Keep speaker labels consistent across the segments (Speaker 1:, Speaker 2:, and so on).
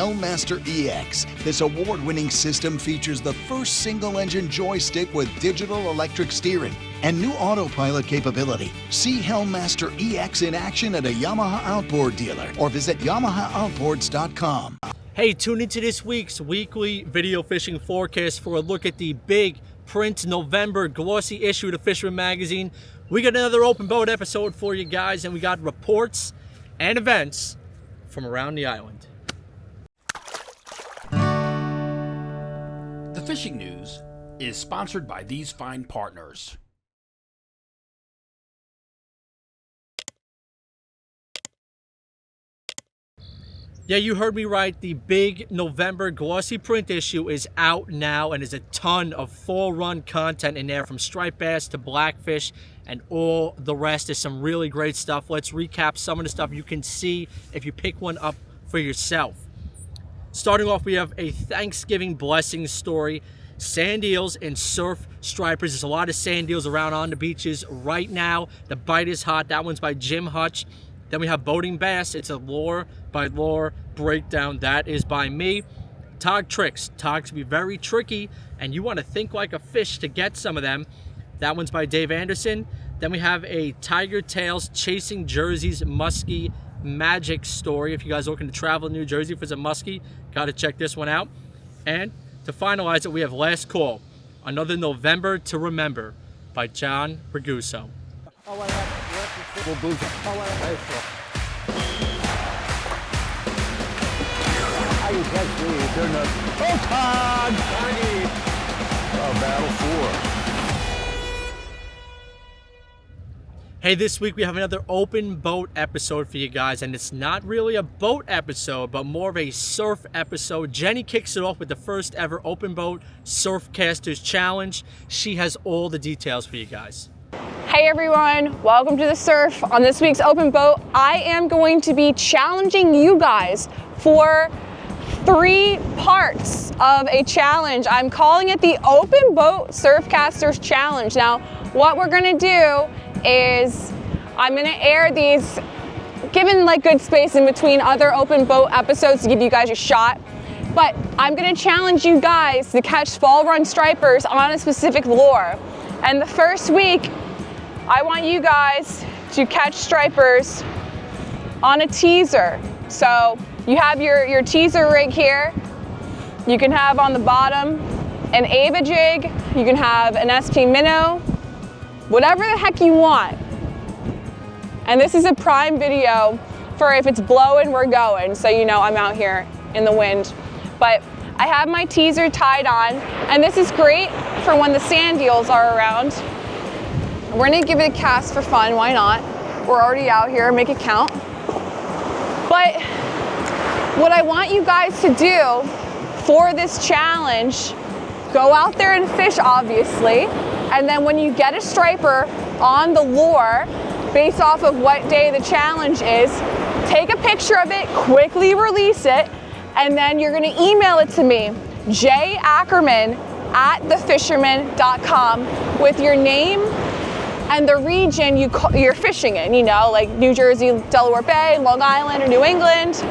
Speaker 1: Hellmaster EX. This award-winning system features the first single-engine joystick with digital electric steering and new autopilot capability. See Hellmaster EX in action at a Yamaha Outboard dealer or visit YamahaOutboards.com.
Speaker 2: Hey, tune into this week's weekly video fishing forecast for a look at the big print November glossy issue of the Fisherman magazine. We got another open boat episode for you guys, and we got reports and events from around the island.
Speaker 3: The fishing news is sponsored by these fine partners.
Speaker 2: Yeah, you heard me right. The big November glossy print issue is out now, and there's a ton of fall run content in there, from striped bass to blackfish and all the rest. There's some really great stuff. Let's recap some of the stuff you can see if you pick one up for yourself. Starting off, we have a Thanksgiving blessing story. Sand eels and surf stripers. There's a lot of sand eels around on the beaches right now. The bite is hot. That one's by Jim Hutch. Then we have boating bass. It's a lure by lure breakdown. That is by me. Tog tricks. Togs can be very tricky, and you want to think like a fish to get some of them. That one's by Dave Anderson. Then we have a Tiger Tails Chasing Jersey's Muskie Magic story. If you guys are looking to travel to New Jersey for some muskie, got to check this one out. And to finalize it, we have Last Call, Another November to Remember by John Raguso. Hey, this week we have another open boat episode for you guys, and it's not really a boat episode, but more of a surf episode. Jenni kicks it off with the first ever open boat Surfcasters Challenge. She has all the details for you guys.
Speaker 4: Hey everyone, welcome to the surf. On this week's open boat, I am going to be challenging you guys for 3 parts of a challenge. I'm calling it the Open Boat Surfcasters Challenge. Now, what we're gonna do is I'm gonna air these, given like good space in between other open boat episodes to give you guys a shot. But I'm gonna challenge you guys to catch fall run stripers on a specific lure. And the first week, I want you guys to catch stripers on a teaser. So you have your teaser rig here. You can have on the bottom an Ava jig. You can have an SP minnow, whatever the heck you want. And this is a prime video for if it's blowing, we're going. So you know I'm out here in the wind. But I have my teaser tied on, and this is great for when the sand eels are around. We're gonna give it a cast for fun, why not? We're already out here, make it count. But what I want you guys to do for this challenge, go out there and fish, obviously, and then when you get a striper on the lure, based off of what day the challenge is, take a picture of it, quickly release it, and then you're gonna email it to me, jackerman@thefisherman.com, with your name and the region you're fishing in, you know, like New Jersey, Delaware Bay, Long Island, or New England.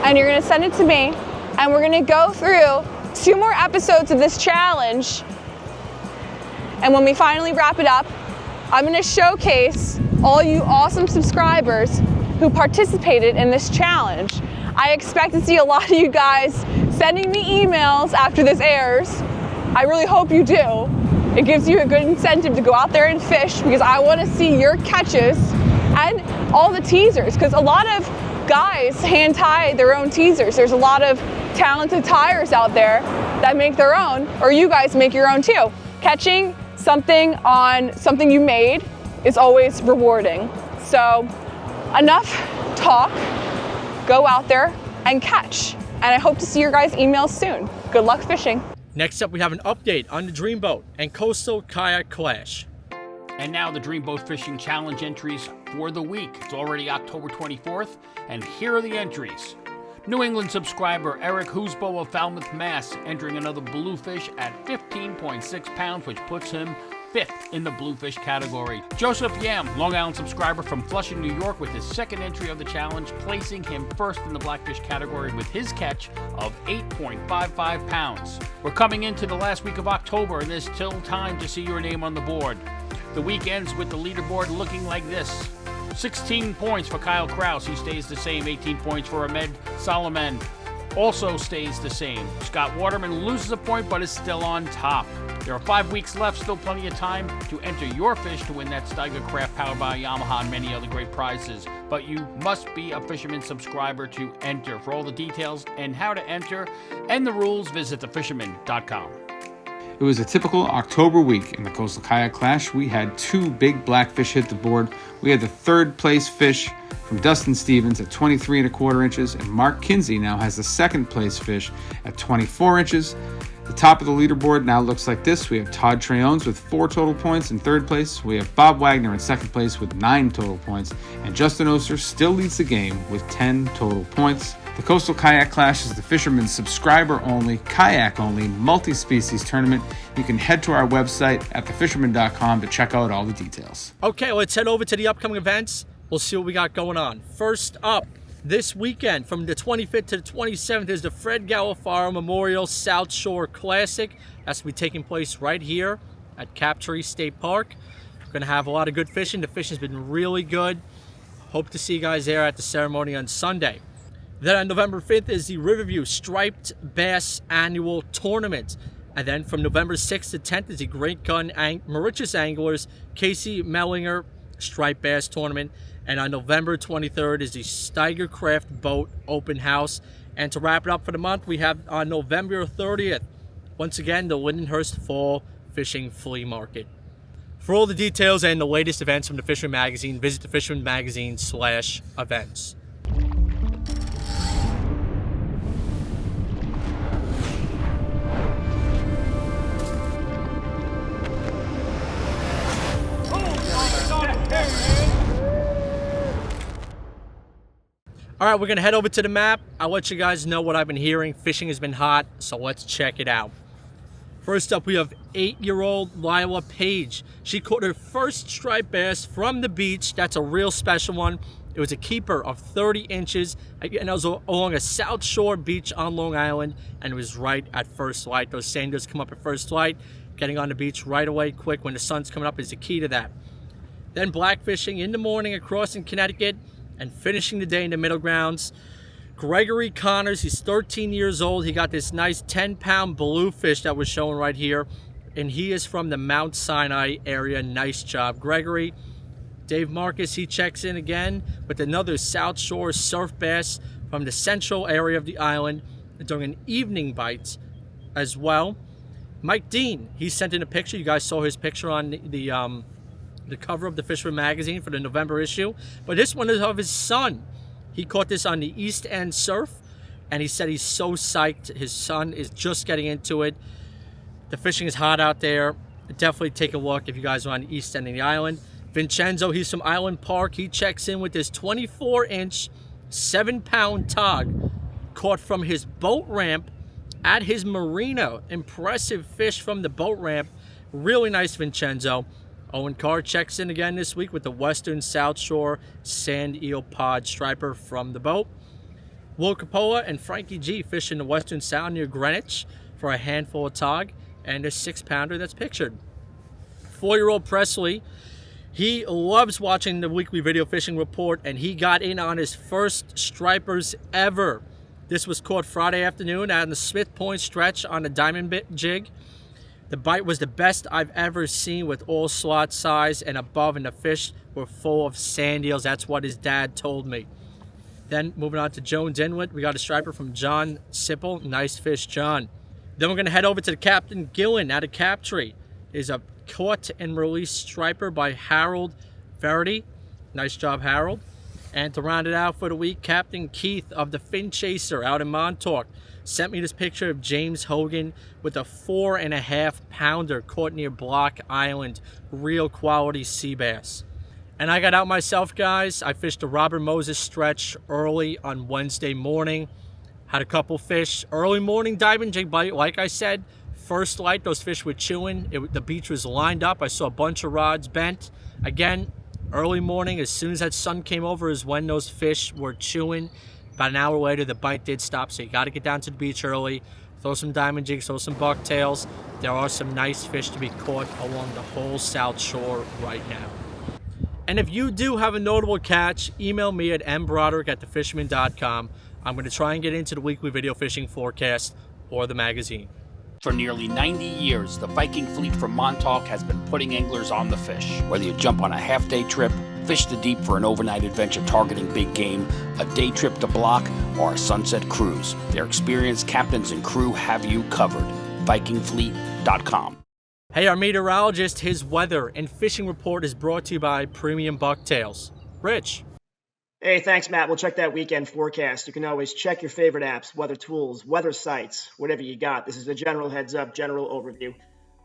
Speaker 4: And you're gonna send it to me, and we're gonna go through 2 more episodes of this challenge. And when we finally wrap it up, I'm gonna showcase all you awesome subscribers who participated in this challenge. I expect to see a lot of you guys sending me emails after this airs. I really hope you do. It gives you a good incentive to go out there and fish, because I want to see your catches and all the teasers, because a lot of guys hand tie their own teasers. There's a lot of talented tiers out there that make their own, or you guys make your own too. Catching something on something you made is always rewarding. So enough talk, go out there and catch. And I hope to see your guys' emails soon. Good luck fishing.
Speaker 2: Next up, we have an update on the Dreamboat and Coastal Kayak Clash.
Speaker 3: And now the Dreamboat Fishing Challenge entries for the week. It's already October 24th, and here are the entries. New England subscriber Eric Husbo of Falmouth, Mass, entering another bluefish at 15.6 pounds, which puts him 5th in the bluefish category. Joseph Yam, Long Island subscriber from Flushing, New York, with his second entry of the challenge, placing him first in the blackfish category with his catch of 8.55 pounds. We're coming into the last week of October, and there's still time to see your name on the board. The week ends with the leaderboard looking like this. 16 points for Kyle Kraus, he stays the same. 18 points for Ahmed Solomon, also stays the same. Scott Waterman loses a point but is still on top. There are 5 weeks left, still plenty of time to enter your fish to win that Steiger Craft powered by Yamaha and many other great prizes. But you must be a Fisherman subscriber to enter. For all the details and how to enter and the rules, visit thefisherman.com.
Speaker 5: It was a typical October week in the Coastal Kayak Clash. We had 2 big blackfish hit the board. We had the 3rd place fish from Dustin Stevens at 23 1/4 inches, and Mark Kinsey now has the 2nd place fish at 24 inches. The top of the leaderboard now looks like this. We have Todd Treones with 4 total points in 3rd place. We have Bob Wagner in 2nd place with 9 total points, and Justin Oster still leads the game with 10 total points. The Coastal Kayak Clash is the Fisherman subscriber-only, kayak-only, multi-species tournament. You can head to our website at thefisherman.com to check out all the details.
Speaker 2: Okay, let's head over to the upcoming events. We'll see what we got going on. First up, this weekend from the 25th to the 27th is the Fred Galafaro Memorial South Shore Classic. That's going to be taking place right here at Capt State Park. We're going to have a lot of good fishing. The fishing's been really good. Hope to see you guys there at the ceremony on Sunday. Then on November 5th is the Riverview Striped Bass Annual Tournament. And then from November 6th to 10th is the Great Gun Mauritius Anglers Casey Mellinger Striped Bass Tournament. And on November 23rd is the Steiger Craft Boat Open House. And to wrap it up for the month, we have on November 30th, once again, the Lindenhurst Fall Fishing Flea Market. For all the details and the latest events from the Fisherman Magazine, visit thefishermanmagazine.com/events. All right, we're going to head over to the map. I'll let you guys know what I've been hearing. Fishing has been hot, so let's check it out. First up, we have 8-year-old Lila Page. She caught her first striped bass from the beach. That's a real special one. It was a keeper of 30 inches. Again, it was along a South Shore beach on Long Island, and it was right at first light. Those sanders come up at first light. Getting on the beach right away, quick, when the sun's coming up is the key to that. Then blackfishing in the morning across in Connecticut, and finishing the day in the middle grounds. Gregory Connors, he's 13 years old. He got this nice 10-pound bluefish that was shown right here, and he is from the Mount Sinai area. Nice job, Gregory. Dave Marcus, he checks in again with another South Shore surf bass from the central area of the island during an evening bite as well. Mike Dean, he sent in a picture. You guys saw his picture on the cover of the Fisherman Magazine for the November issue. But this one is of his son. He caught this on the East End Surf, and he said he's so psyched. His son is just getting into it. The fishing is hot out there. Definitely take a look if you guys are on the East End of the island. Vincenzo, he's from Island Park. He checks in with this 24-inch, 7-pound tog caught from his boat ramp at his marina. Impressive fish from the boat ramp. Really nice, Vincenzo. Owen Carr checks in again this week with the Western South Shore Sand Eel Pod Striper from the boat. Will Capola and Frankie G fish in the Western Sound near Greenwich for a handful of tog and a 6-pounder that's pictured. 4-year-old Presley, he loves watching the weekly video fishing report, and he got in on his first stripers ever. This was caught Friday afternoon out in the Smith Point stretch on a diamond bit jig. The bite was the best I've ever seen, with all slot size and above, and the fish were full of sand eels. That's what his dad told me. Then moving on to Jones Inlet, we got a striper from John Sipple. Nice fish, John. Then we're going to head over to the Captain Gillen out of Captree. Is a caught and released striper by Harold Verity. Nice job, Harold. And to round it out for the week, Captain Keith of the Fin Chaser out in Montauk sent me this picture of James Hogan with a 4.5-pounder caught near Block Island. Real quality sea bass. And I got out myself, guys. I fished the Robert Moses stretch early on Wednesday morning. Had a couple fish. Early morning diving jig bite, like I said, first light, those fish were chewing. The beach was lined up. I saw a bunch of rods bent. Again, early morning, as soon as that sun came over is when those fish were chewing. About an hour later, the bite did stop, so you got to get down to the beach early. Throw some diamond jigs, throw some bucktails. There are some nice fish to be caught along the whole South Shore right now. And if you do have a notable catch, email me at mbroderick@thefisherman.com. I'm going to try and get into the weekly video fishing forecast or the magazine.
Speaker 3: For nearly 90 years, the Viking fleet from Montauk has been putting anglers on the fish. Whether you jump on a half-day trip, fish the deep for an overnight adventure targeting big game, a day trip to Block, or a sunset cruise, their experienced captains and crew have you covered. VikingFleet.com.
Speaker 2: Hey, our meteorologist, his weather and fishing report is brought to you by Premium Bucktails. Rich.
Speaker 6: Hey, thanks, Matt. We'll check that weekend forecast. You can always check your favorite apps, weather tools, weather sites, whatever you got. This is a general heads up, general overview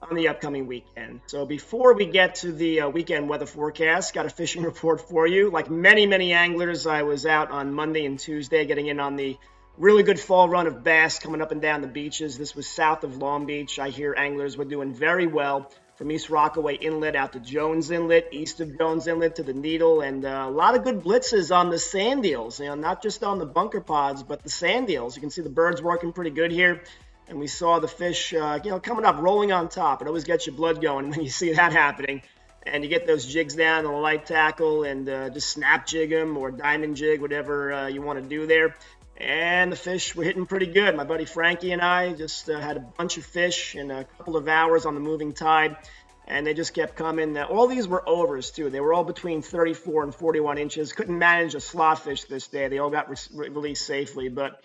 Speaker 6: on the upcoming weekend. So before we get to the weekend weather forecast, got a fishing report for you. Like many, many anglers, I was out on Monday and Tuesday getting in on the really good fall run of bass coming up and down the beaches. This was south of Long Beach. I hear anglers were doing very well from East Rockaway Inlet out to Jones Inlet, east of Jones Inlet to the Needle, and a lot of good blitzes on the sand eels, not just on the bunker pods, but the sand eels. You can see the birds working pretty good here, and we saw the fish, coming up, rolling on top. It always gets your blood going when you see that happening. And you get those jigs down on the light tackle and just snap jig them or diamond jig, whatever you want to do there. And the fish were hitting pretty good. My buddy Frankie and I just had a bunch of fish in a couple of hours on the moving tide, and they just kept coming. All these were overs, too. They were all between 34 and 41 inches. Couldn't manage a slot fish this day. They all got released safely, but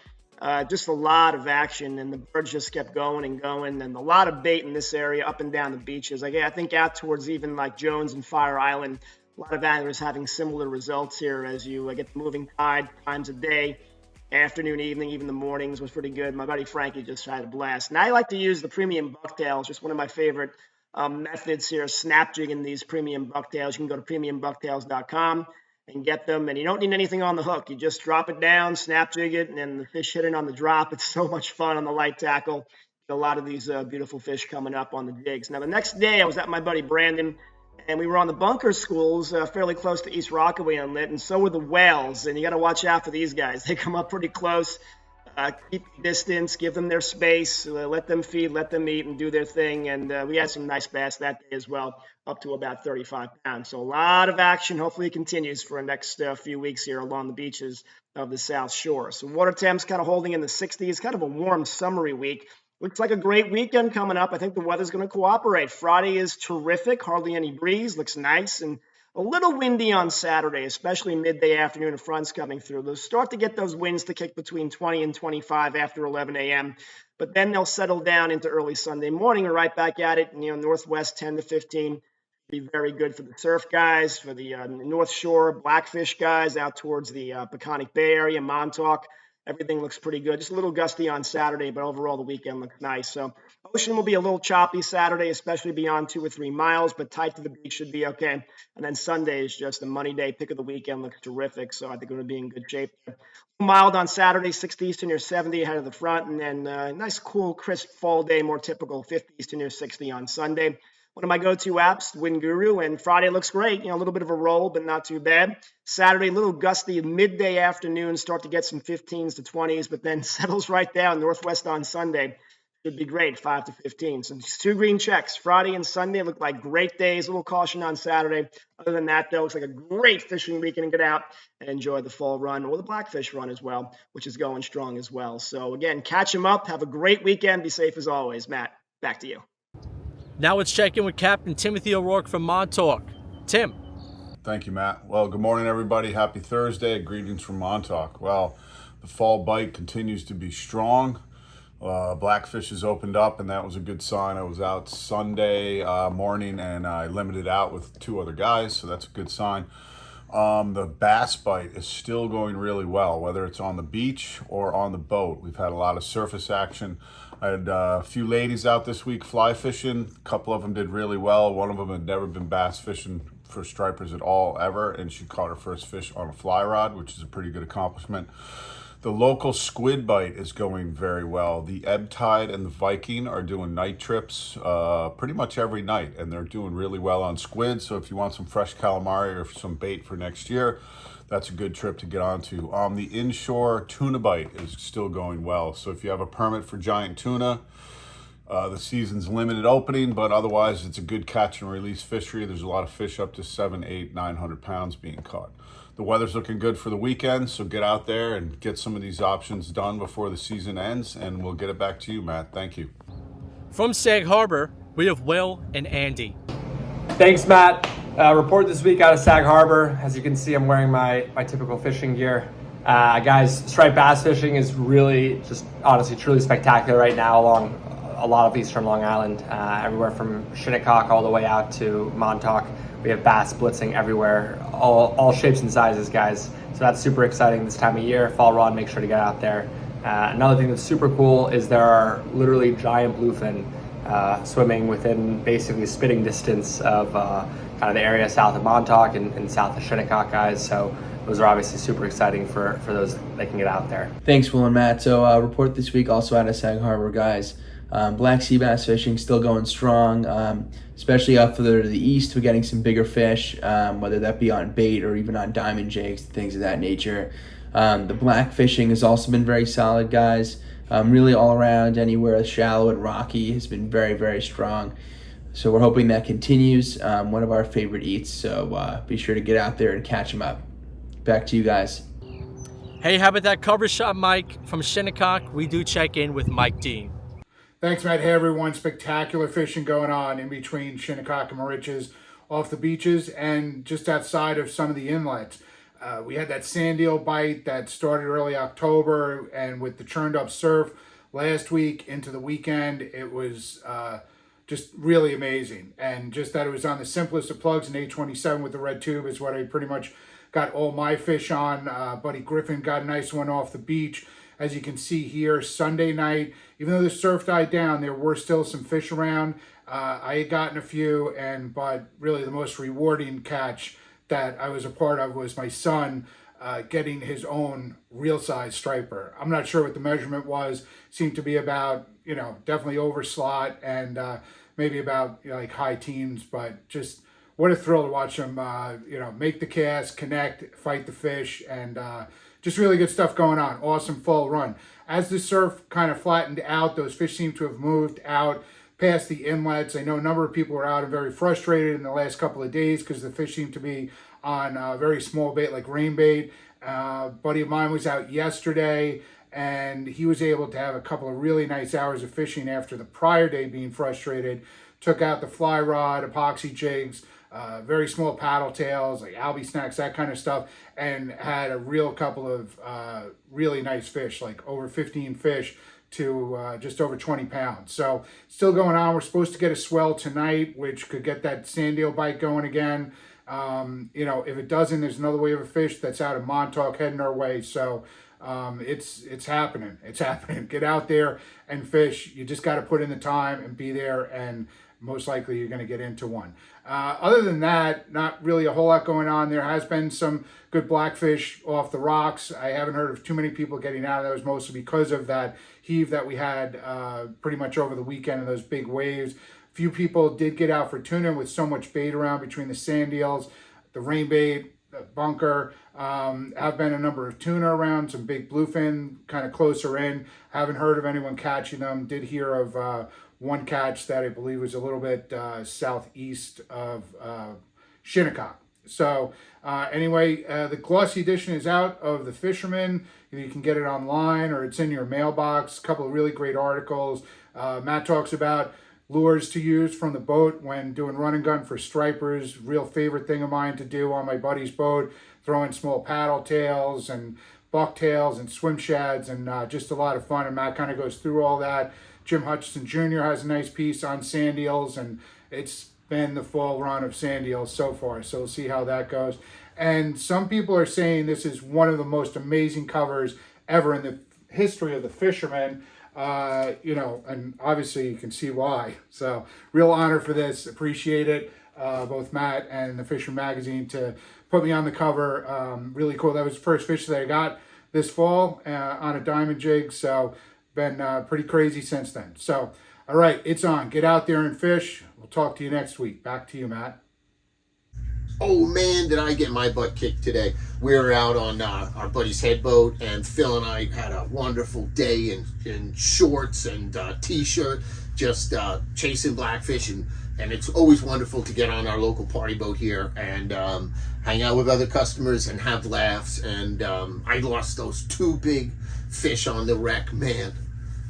Speaker 6: just a lot of action, and the birds just kept going and going, and a lot of bait in this area up and down the beaches. I think out towards even like Jones and Fire Island, a lot of anglers having similar results here as you get the moving tide times a day. Afternoon, evening, even the mornings was pretty good. My buddy Frankie just had a blast. And I like to use the premium bucktails, just one of my favorite methods here, snap jigging these premium bucktails. You can go to premiumbucktails.com and get them. And you don't need anything on the hook. You just drop it down, snap jig it, and then the fish hit it on the drop. It's so much fun on the light tackle. A lot of these beautiful fish coming up on the jigs. Now, the next day, I was at my buddy Brandon, and we were on the bunker schools fairly close to East Rockaway Inlet, and so were the whales. And you got to watch out for these guys. They come up pretty close. Keep distance, give them their space, let them feed, let them eat, and do their thing. And we had some nice bass that day as well, up to about 35 pounds. So a lot of action. Hopefully it continues for the next few weeks here along the beaches of the South Shore. So water temps kind of holding in the 60s, kind of a warm, summery week. Looks like a great weekend coming up. I think the weather's going to cooperate. Friday is terrific, hardly any breeze, looks nice, and a little windy on Saturday, especially midday afternoon of fronts coming through. They'll start to get those winds to kick between 20 and 25 after 11 a.m., but then they'll settle down into early Sunday morning and right back at it. Northwest 10 to 15 be very good for the surf guys, for the North Shore Blackfish guys out towards the Peconic Bay area, Montauk. Everything looks pretty good. Just a little gusty on Saturday, but overall the weekend looks nice. So ocean will be a little choppy Saturday, especially beyond 2 or 3 miles, but tight to the beach should be okay. And then Sunday is just a money day. Pick of the weekend looks terrific. So I think we're going to be in good shape. Mild on Saturday, 60s to near 70 ahead of the front. And then nice, cool, crisp fall day, more typical 50s to near 60 on Sunday. One of my go-to apps, Wind Guru, and Friday looks great. A little bit of a roll, but not too bad. Saturday, a little gusty, midday afternoon, start to get some 15s to 20s, but then settles right down. Northwest on Sunday should be great, 5 to 15. So just 2 green checks. Friday and Sunday look like great days. A little caution on Saturday. Other than that, though, it's like a great fishing weekend and get out and enjoy the fall run or the blackfish run as well, which is going strong as well. So again, catch them up. Have a great weekend. Be safe as always. Matt, back to you.
Speaker 2: Now let's check in with Captain Timothy O'Rourke from Montauk. Tim.
Speaker 7: Thank you, Matt. Well, good morning, everybody. Happy Thursday. Greetings from Montauk. Well, the fall bite continues to be strong. Blackfish has opened up, and that was a good sign. I was out Sunday morning, and I limited out with 2 other guys, so that's a good sign. The bass bite is still going really well, whether it's on the beach or on the boat. We've had a lot of surface action. I had a few ladies out this week fly fishing. A couple of them did really well. One of them had never been bass fishing for stripers at all ever, and she caught her first fish on a fly rod, which is a pretty good accomplishment. The local squid bite is going very well. The Ebb Tide and the Viking are doing night trips pretty much every night, and they're doing really well on squid. So if you want some fresh calamari or some bait for next year, that's a good trip to get onto. The inshore tuna bite is still going well. So if you have a permit for giant tuna, the season's limited opening, but otherwise it's a good catch and release fishery. There's a lot of fish up to 700, 800, 900 pounds being caught. The weather's looking good for the weekend, so get out there and get some of these options done before the season ends, and we'll get it back to you, Matt. Thank you.
Speaker 2: From Sag Harbor, we have Will and Andy.
Speaker 8: Thanks, Matt. Report this week out of Sag Harbor. As you can see, I'm wearing my typical fishing gear. Guys, striped bass fishing is really just honestly truly spectacular right now along a lot of eastern Long Island, everywhere from Shinnecock all the way out to Montauk. We have bass blitzing everywhere, all shapes and sizes, guys. So that's super exciting this time of year. Fall run, make sure to get out there. Another thing that's super cool is there are literally giant bluefin swimming within basically spitting distance of kind of the area south of Montauk and south of Shinnecock, guys. So those are obviously super exciting for those that can get out there.
Speaker 9: Thanks, Will and Matt. So report this week also out of Sag Harbor, guys. Black sea bass fishing still going strong, especially up further to the east. We're getting some bigger fish, whether that be on bait or even on diamond jigs, things of that nature. The black fishing has also been very solid, guys. Really all around, anywhere shallow and rocky has been very, very strong. So we're hoping that continues. One of our favorite eats, so be sure to get out there and catch them up. Back to you guys.
Speaker 2: Hey, how about that cover shot, Mike? From Shinnecock, we do check in with Mike Dean.
Speaker 10: Thanks, Matt. Hey, everyone. Spectacular fishing going on in between Shinnecock and Moriches off the beaches and just outside of some of the inlets. We had that sand eel bite that started early October, and with the churned up surf last week into the weekend, it was just really amazing. And just that it was on the simplest of plugs, an 827 with the red tube is what I pretty much got all my fish on. Buddy Griffin got a nice one off the beach. As you can see here, Sunday night, even though the surf died down, there were still some fish around. I had gotten a few, but really the most rewarding catch that I was a part of was my son getting his own real size striper. I'm not sure what the measurement was. Seemed to be about, definitely over slot and maybe about like high teens, but just what a thrill to watch him, make the cast, connect, fight the fish, and just really good stuff going on. Awesome fall run. As the surf kind of flattened out, those fish seem to have moved out past the inlets. I know a number of people were out and very frustrated in the last couple of days because the fish seem to be on very small bait like rain bait. Buddy of mine was out yesterday and he was able to have a couple of really nice hours of fishing after the prior day being frustrated. Took out the fly rod, epoxy jigs, very small paddle tails, like albie snacks, that kind of stuff, and had a real couple of really nice fish, like over 15 fish to just over 20 pounds. So still going on. We're supposed to get a swell tonight, which could get that sand eel bite going again. If it doesn't, there's another wave of fish that's out of Montauk heading our way. So it's happening. It's happening. Get out there and fish. You just got to put in the time and be there, and most likely you're going to get into one. Other than that, not really a whole lot going on. There has been some good blackfish off the rocks. I haven't heard of too many people getting out. That was mostly because of that heave that we had pretty much over the weekend and those big waves. Few people did get out for tuna with so much bait around between the sand eels, the rain bait, the bunker. Have been a number of tuna around, some big bluefin kind of closer in. Haven't heard of anyone catching them. Did hear of one catch that I believe was a little bit southeast of Shinnecock. So anyway, the glossy edition is out of the Fisherman. You can get it online or it's in your mailbox. A couple of really great articles. Matt talks about lures to use from the boat when doing run and gun for stripers. Real favorite thing of mine to do on my buddy's boat. Throwing small paddle tails and bucktails and swim shads, and just a lot of fun. And Matt kind of goes through all that. Jim Hutchinson Jr. has a nice piece on sand eels, and it's been the fall run of sand eels so far. So we'll see how that goes. And some people are saying this is one of the most amazing covers ever in the history of the Fisherman. And obviously you can see why. So real honor for this. Appreciate it. Both Matt and the Fisher magazine to put me on the cover. Really cool. That was the first fish that I got this fall on a diamond jig. So been pretty crazy since then. So, all right, it's on. Get out there and fish. We'll talk to you next week. Back to you, Matt.
Speaker 11: Oh man, did I get my butt kicked today. We were out on our buddy's headboat, and Phil and I had a wonderful day in shorts and t-shirt, just chasing blackfish, and it's always wonderful to get on our local party boat here and hang out with other customers and have laughs. And I lost those 2 big fish on the wreck. Man,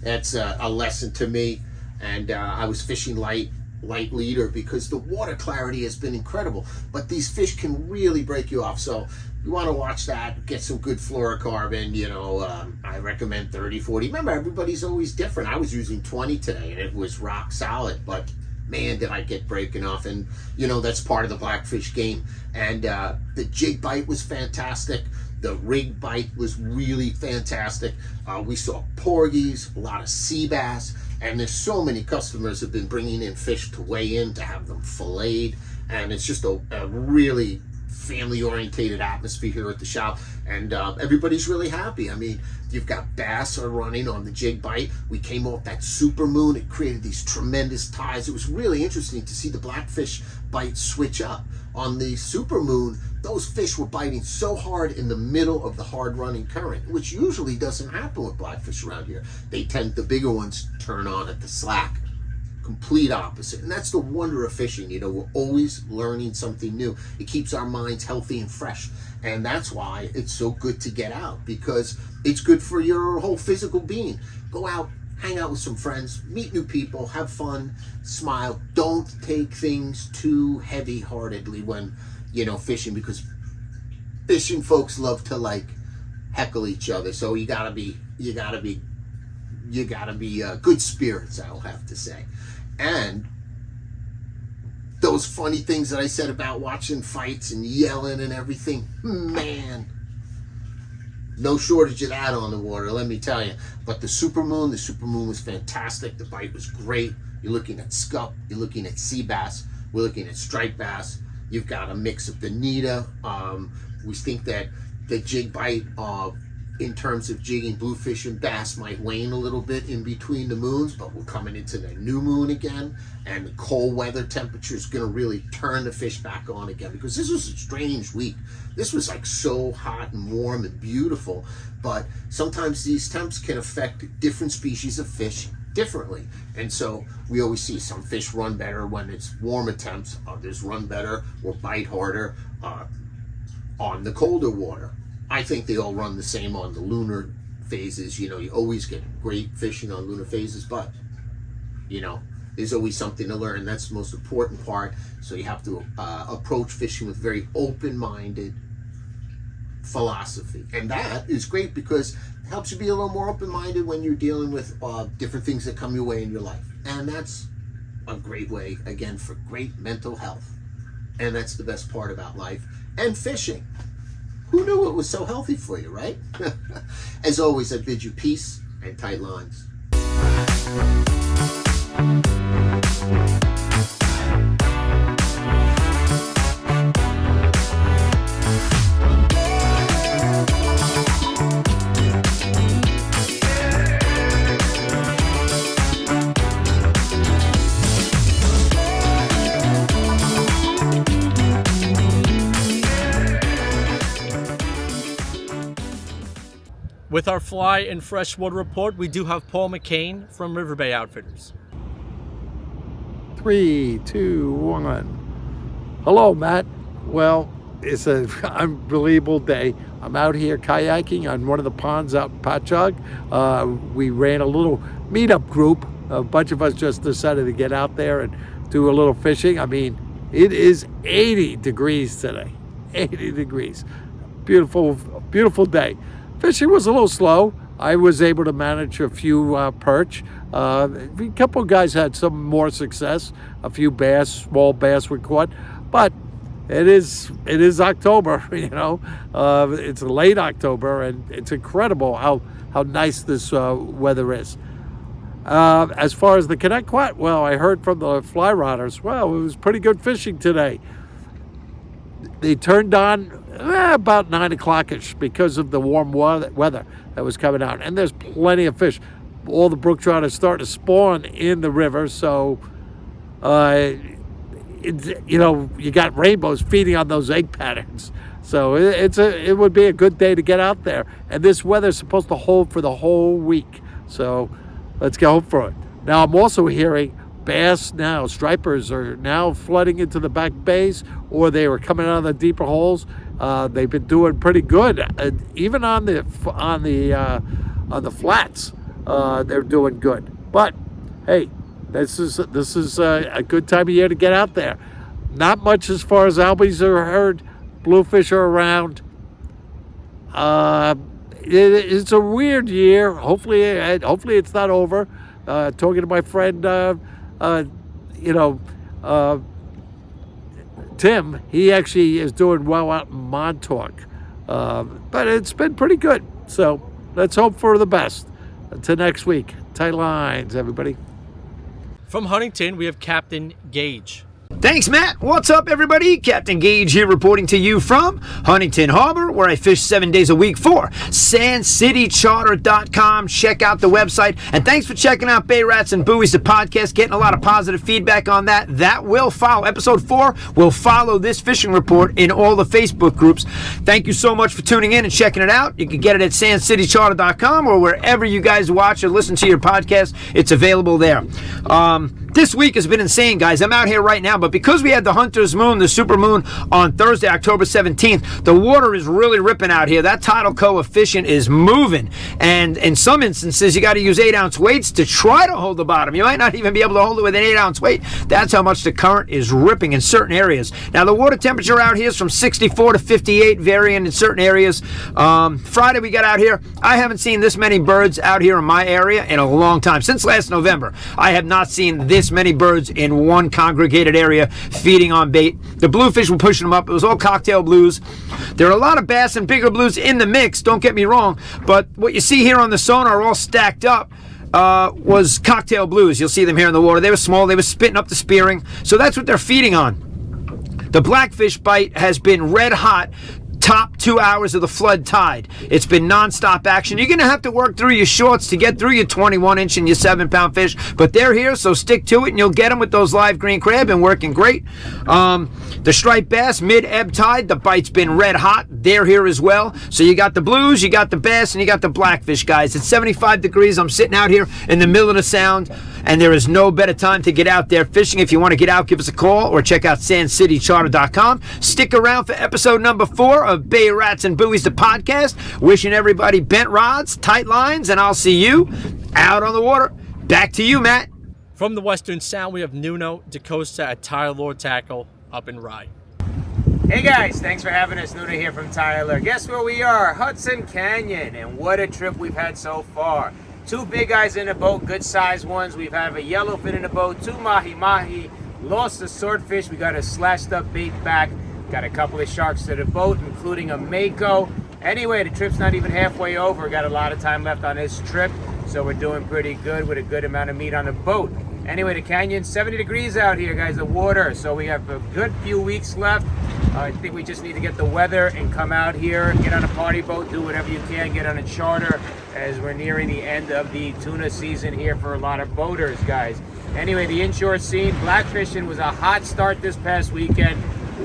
Speaker 11: that's a lesson to me. And I was fishing light leader because the water clarity has been incredible, but these fish can really break you off. So you want to watch that, get some good fluorocarbon. I recommend 30, 40. Remember, everybody's always different. I was using 20 today and it was rock solid, but man, did I get breaking off. And that's part of the blackfish game. And the jig bite was fantastic. The rig bite was really fantastic. We saw porgies, a lot of sea bass, and there's so many customers have been bringing in fish to weigh in to have them filleted, and it's just a really family-orientated atmosphere here at the shop, and everybody's really happy. I mean, you've got bass are running on the jig bite. We came off that super moon. It created these tremendous tides. It was really interesting to see the blackfish bite switch up. On the super moon, those fish were biting so hard in the middle of the hard running current, which usually doesn't happen with blackfish around here. The bigger ones turn on at the slack. Complete opposite. And that's the wonder of fishing. We're always learning something new. It keeps our minds healthy and fresh. And that's why it's so good to get out, because it's good for your whole physical being. Go out, hang out with some friends, meet new people, have fun, smile. Don't take things too heavy-heartedly when, fishing, because fishing folks love to heckle each other. So you gotta be good spirits, I'll have to say. And those funny things that I said about watching fights and yelling and everything, man, no shortage of that on the water, let me tell you. But the super moon was fantastic. The bite was great. You're looking at scup, you're looking at sea bass, we're looking at striped bass. You've got a mix of bonita. We think that the jig bite in terms of jigging bluefish and bass might wane a little bit in between the moons, but we're coming into the new moon again, and the cold weather temperature is going to really turn the fish back on again, because this was a strange week. This was so hot and warm and beautiful, but sometimes these temps can affect different species of fish differently. And so we always see some fish run better when it's warmer temps, others run better or bite harder on the colder water. I think they all run the same on the lunar phases. You always get great fishing on lunar phases, but there's always something to learn. That's the most important part. So you have to approach fishing with very open-minded philosophy, and that is great because it helps you be a little more open-minded when you're dealing with different things that come your way in your life. And that's a great way, again, for great mental health. And that's the best part about life and fishing. Who knew it was so healthy for you, right? As always, I bid you peace and tight lines.
Speaker 2: With our fly and freshwater report, we do have Paul McCain from River Bay Outfitters.
Speaker 12: 3, 2, 1. Hello, Matt. Well, it's an unbelievable day. I'm out here kayaking on one of the ponds out in Patchogue. We ran a little meetup group. A bunch of us just decided to get out there and do a little fishing. I mean, it is 80 degrees today. 80 degrees. Beautiful, beautiful day. Fishing was a little slow. I was able to manage a few perch. A couple of guys had some more success. A few bass, small bass were caught. But it is October, It's late October, and it's incredible how nice this weather is. As far as the Connecticut, well, I heard from the fly rodders, well, it was pretty good fishing today. They turned on about 9 o'clock-ish because of the warm weather that was coming out. And there's plenty of fish. All the brook trout are starting to spawn in the river, so you got rainbows feeding on those egg patterns. So it would be a good day to get out there. And this weather's supposed to hold for the whole week. So let's get hope for it. Now, I'm also hearing bass now, stripers are now flooding into the back bays, or they were coming out of the deeper holes. They've been doing pretty good, even on the flats. They're doing good. But hey, this is a good time of year to get out there. Not much as far as albies are heard. Bluefish are around. It's a weird year. Hopefully it's not over. Talking to my friend, Tim, he actually is doing well out in Montauk. But it's been pretty good. So let's hope for the best. Until next week, tight lines, everybody.
Speaker 2: From Huntington, we have Captain Gaige.
Speaker 13: Thanks, Matt. What's up, everybody? Captain Gaige here reporting to you from Huntington Harbor, where I fish 7 days a week for SandCityCharter.com. Check out the website. And thanks for checking out Bay Rats and Buoys, the podcast. Getting a lot of positive feedback on that. That will follow. Episode 4 will follow this fishing report in all the Facebook groups. Thank you so much for tuning in and checking it out. You can get it at SandCityCharter.com or wherever you guys watch or listen to your podcast. It's available there. This week has been insane, guys. I'm out here right now, but because we had the Hunter's Moon, the super moon, on Thursday, October 17th, the water is really ripping out here. That tidal coefficient is moving, and in some instances, you got to use 8-ounce weights to try to hold the bottom. You might not even be able to hold it with an 8-ounce weight. That's how much the current is ripping in certain areas. Now, the water temperature out here is from 64 to 58, varying in certain areas. Friday, we got out here. I haven't seen this many birds out here in my area in a long time. Since last November, I have not seen this many birds in one congregated area feeding on bait. The bluefish were pushing them up. It was all cocktail blues. There are a lot of bass and bigger blues in the mix, don't get me wrong, but what you see here on the sonar all stacked up was cocktail blues. You'll see them here in the water. They were small. They were spitting up the spearing. So that's what they're feeding on. The blackfish bite has been red hot top 2 hours of the flood tide. It's been non-stop action. You're going to have to work through your shorts to get through your 21-inch and your 7-pound fish, but they're here, so stick to it, and you'll get them with those live green crab, and working great. The striped bass, mid-ebb tide, the bite's been red hot. They're here as well. So you got the blues, you got the bass, and you got the blackfish, guys. It's 75 degrees. I'm sitting out here in the middle of the sound, and there is no better time to get out there fishing. If you want to get out, give us a call or check out SandCityCharter.com. Stick around for episode number 4 of Bay Rats and Buoys, the podcast. Wishing everybody bent rods, tight lines, and I'll see you out on the water. Back to you, Matt.
Speaker 2: From the Western Sound, we have Nuno, Decosta at Tyalurs Tackle up in Rye.
Speaker 14: Hey guys, thanks for having us. Nuno here from Tyalurs. Guess where we are? Hudson Canyon, and what a trip we've had so far. 2 big guys in the boat, good sized ones. We've had a yellowfin in the boat, 2 mahi-mahi, lost a swordfish. We got a slashed up bait back. Got a couple of sharks to the boat, including a mako. Anyway, the trip's not even halfway over. Got a lot of time left on this trip, so we're doing pretty good with a good amount of meat on the boat. Anyway, the canyon's 70 degrees out here, guys, the water. So we have a good few weeks left. I think we just need to get the weather and come out here, get on a party boat, do whatever you can, get on a charter, as we're nearing the end of the tuna season here for a lot of boaters, guys. Anyway, the inshore scene, blackfishing was a hot start this past weekend.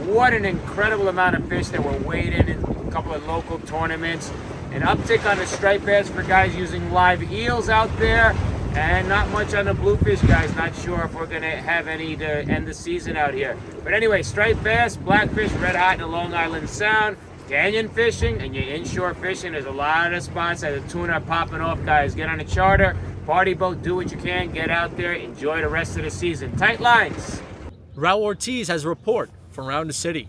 Speaker 14: What an incredible amount of fish that were weighed in a couple of local tournaments. An uptick on the striped bass for guys using live eels out there, and not much on the bluefish, guys. Not sure if we're going to have any to end the season out here. But anyway, striped bass, blackfish, red hot in the Long Island Sound, canyon fishing, and your inshore fishing. There's a lot of spots that the tuna are popping off, guys. Get on a charter, party boat, do what you can, get out there, enjoy the rest of the season. Tight lines.
Speaker 2: Raul Ortiz has a report from around the city.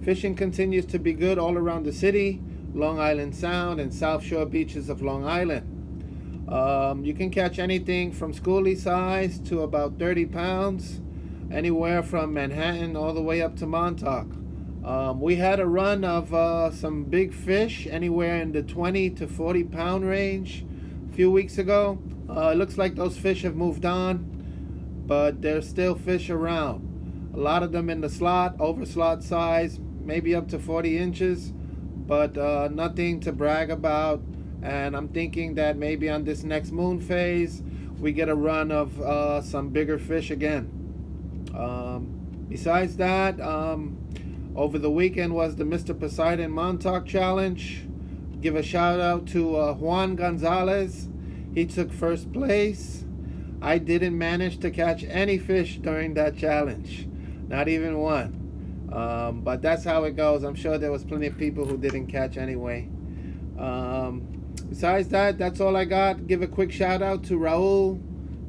Speaker 15: Fishing continues to be good all around the city, Long Island Sound and South Shore beaches of Long Island. You can catch anything from schoolie size to about 30 pounds, anywhere from Manhattan all the way up to Montauk. We had a run of some big fish, anywhere in the 20 to 40 pound range a few weeks ago. It looks like those fish have moved on, but there's still fish around. A lot of them in the slot, over slot size, maybe up to 40 inches, but nothing to brag about. And I'm thinking that maybe on this next moon phase, we get a run of some bigger fish again. Besides that, over the weekend was the Mr. Poseidon Montauk Challenge. Give a shout out to Juan Gonzalez. He took first place. I didn't manage to catch any fish during that challenge, not even one. But that's how it goes. I'm sure there was plenty of people who didn't catch anyway. Besides that, that's all I got. Give a quick shout out to Raul,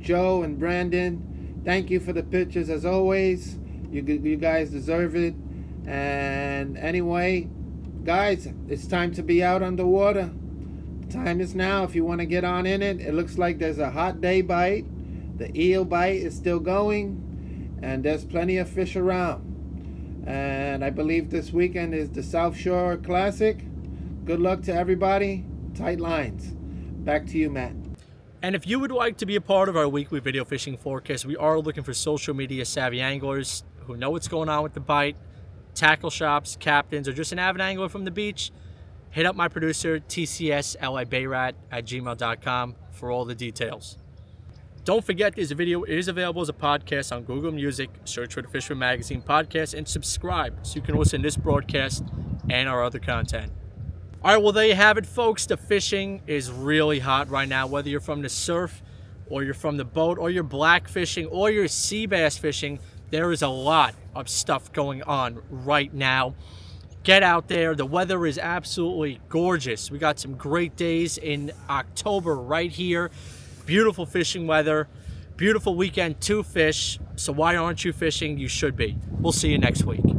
Speaker 15: Joe, and Brandon. Thank you for the pictures as always. You guys deserve it. And anyway, guys, it's time to be out on the water. The time is now if you want to get on in it. It looks like there's a hot day bite. The eel bite is still going, and there's plenty of fish around. And I believe this weekend is the South Shore Classic. Good luck to everybody. Tight lines. Back to you, Matt.
Speaker 2: And if you would like to be a part of our weekly video fishing forecast, we are looking for social media savvy anglers who know what's going on with the bite, tackle shops, captains, or just an avid angler from the beach. Hit up my producer, tcslibayrat@gmail.com for all the details. Don't forget, this video is available as a podcast on Google Music. Search for the Fisherman Magazine podcast and subscribe so you can listen to this broadcast and our other content. All right, well, there you have it, folks. The fishing is really hot right now, whether you're from the surf or you're from the boat or you're black fishing or you're sea bass fishing. There is a lot of stuff going on right now. Get out there. The weather is absolutely gorgeous. We got some great days in October right here. Beautiful fishing weather. Beautiful weekend to fish. So why aren't you fishing? You should be. We'll see you next week.